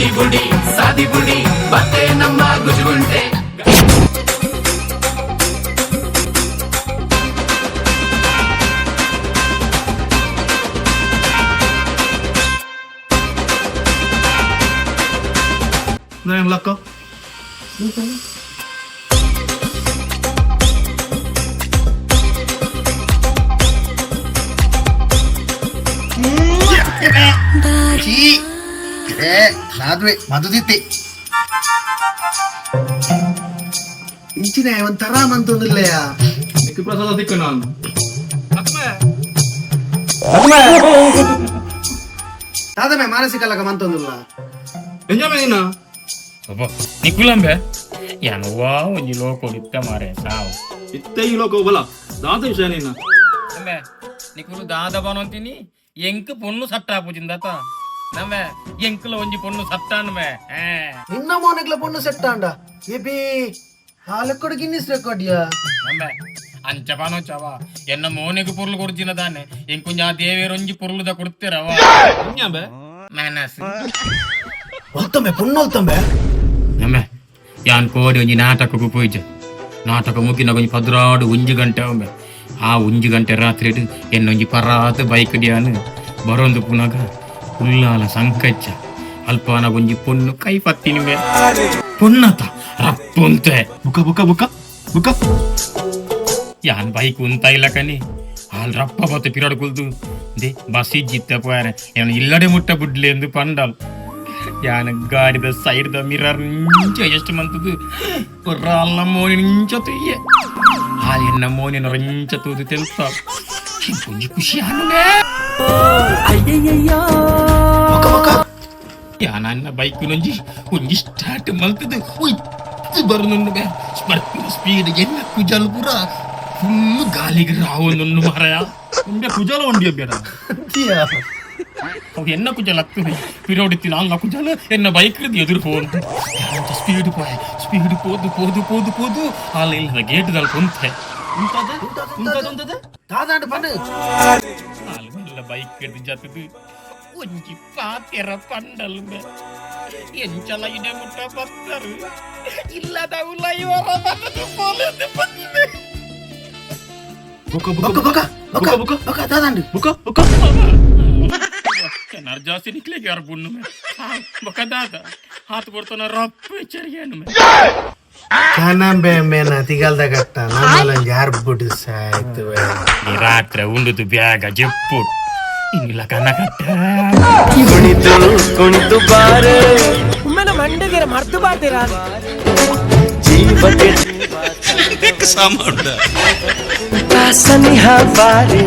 ಬುಡಿ ಬುಡಿ ಸಾದಿ ಬುಡಿ ಬತ್ತೆ ನಮ್ಮ ಗುಜುಗುಂಟೆ Yang lako. ಸಾಧ್ವೆ ಮದುದಿತ್ತಿ ಇಂಚಿನ ಒಂಥರ ಮಂತೊಂದಿಲ್ಲಯ್ಯ Itu prasada dikenan. ತಾದಮೆ ಮಾನಸಿಕ ಲಗ ಮಂತೊಂದಿಲ್ಲ Enjame ina. Apa? Nikulambe? Yang wow, ni loko kita mare tahu. Itte ilo ko bala. Dada visaya ina. Nambe, nikulu dada banontini, yenku ponnu satta pujindata. Nambe, yenkula onji ponnu satta nambe. ನಿನ್ನ ಮೋನೆಗ್ಲ ಪೊಣ್ಣು set ಅಂಡ ಏಪಿ ಹಾಲಕ್ಕಡ Guinness ರೆಕಾರ್ಡಿಯಾ Nambe, anca cawa. Yenna moneku porlu korjina dane. Yenku nya dewe ronji porlu da korterawa. Enjame. Manas. ಹೊಲ್ತಂಬೆ ಪೊಣ್ಣು ಹೊಲ್ತಂಬೆ Nambe, yan kode onji natak ku puja. Natak mungkin aku padradu unji gante ombe. Unji gante ratri itu yenna onji parat baik dia anu. Barondu punaga. Ullala sangkacha. Alpana onji ponnu kai pattini me. Ponnata rappunte. Buka. Yan baik untai lakani. Hal rappa bote piradu kuldu. De basi jitta poyare. Yan illade mutta budle endu pandal. Yan ಗಾಡಿದ ಸೈಡ್ದ mirror ನಿಂಚ ಎಷ್ಟು ಮಂತದು ಪುರ್ರಲ್ಲ ಮೋನಿ ನಿಂಚತು ಇಯೆ ಹಾಲಿನ ಮೋನಿನ ರಂಚತುದು ತೆಲ್ಸ ಕೊಂಚ ಖುಷಿ ಆನುವೆ ಅಯ್ಯಯ್ಯಯ್ಯ ಯಾನನ್ನ bike ನೊಂಜಿ ಒಂಜಿ start ಮಲ್ತದು ಉಯ್ತು ಬರುನುಂಡೆ speed ಎನ್ನ ಕುಜಲ್ ಪುರ ಫುಲ್ ಗಾಲಿಗೆ ರಾವೊಂದು ಮಾರಾಯ Unde kujala ondia biara. ಅವು ಎನ್ನ ಕುಜಲ ಆಗ್ತದೆ ಪಿರೋಡಿತ್ತಿ ನಾಲ್ಕು ಕುಜಲ ಎನ್ನ ಬೈಕ್ ಎದುರು ಹೋದು ಸ್ಪೀಡ್ ಪೋದು ಅಲ್ಲಿ ಇಲ್ಲದ ಗೇಟ್ದಲ್ಲಿ ಕುಂತೆ ತಾದಾಂಡ ಪಂಡು ಅಲ್ಲ ಬೈಕ್ ಎದ್ದು ಜತದು ಒಂಜಿ ಪಾತೆರ ಪಂಡಲ್ ಎಂಚಲ ಇದೆ ಮುಟ್ಟ ಬರ್ತರು ಇಲ್ಲದ ಉಲ್ಲ ಇವರ ಬನ್ನದು ಪೋಲೆದು ಬಂದಿದೆ ಬುಕ ತಾದಾಂಡು Buka. ಜಾಸ್ತಿ ನಿಕ್ಲಿಕ್ಕೆ ಯಾರು ಬುಣ್ಣು ಬಕದಾದ ಹಾತ್ ಬರ್ತಾನ ರಪ್ಪ ಎಚ್ಚರಿಕೆಯನ್ನು ಕನಂಬೆ ಮೇನ ತಿಗಲ್ದ ಗಟ್ಟ ನಮ್ಮಲ್ಲಿ ಯಾರು ಬಿಡು ಸಾಯ್ತು ರಾತ್ರಿ ಉಂಡುದು ಬ್ಯಾಗ ಜಪ್ಪು ಇನ್ನಿಲ್ಲ ಕನ್ನ ಕಟ್ಟ ಕುಣಿತು ಬಾರೆ ಒಮ್ಮೆ ಮಂಡಿಗೆ ಮರ್ತು ಬಾರ್ತೀರಾ ಜೀವಕ್ಕೆ ಸಾಮಾಡ ಸನಿಹ ಬಾರೆ